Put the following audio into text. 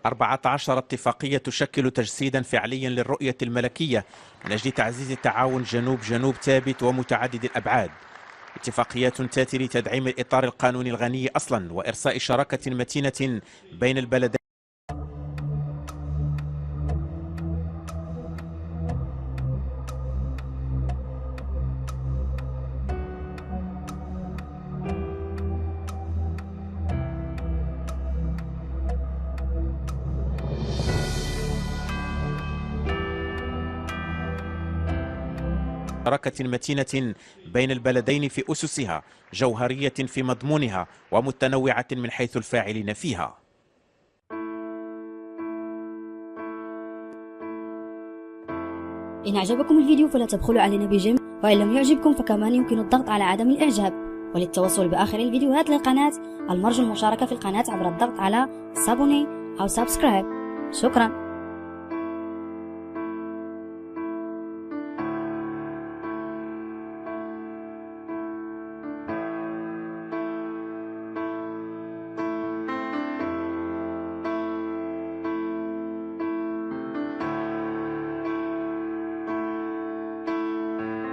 14 اتفاقية تشكل تجسيدا فعليا للرؤية الملكية من أجل تعزيز التعاون جنوب ثابت ومتعدد الأبعاد. اتفاقيات تأتي لتدعيم الإطار القانوني الغني أصلا وإرساء شراكة متينة بين البلدين. شراكة متينة بين البلدين في أسسها، جوهرية في مضمونها، ومتنوعة من حيث الفاعلين فيها. إن أعجبكم الفيديو فلا تبخلوا علينا بجيم، وإن لم يعجبكم فكمان يمكن الضغط على عدم الإعجاب. وللتوصل بآخر الفيديوهات للقناة المرجو المشاركة في القناة عبر الضغط على سابوني أو سبسكرايب. شكرا.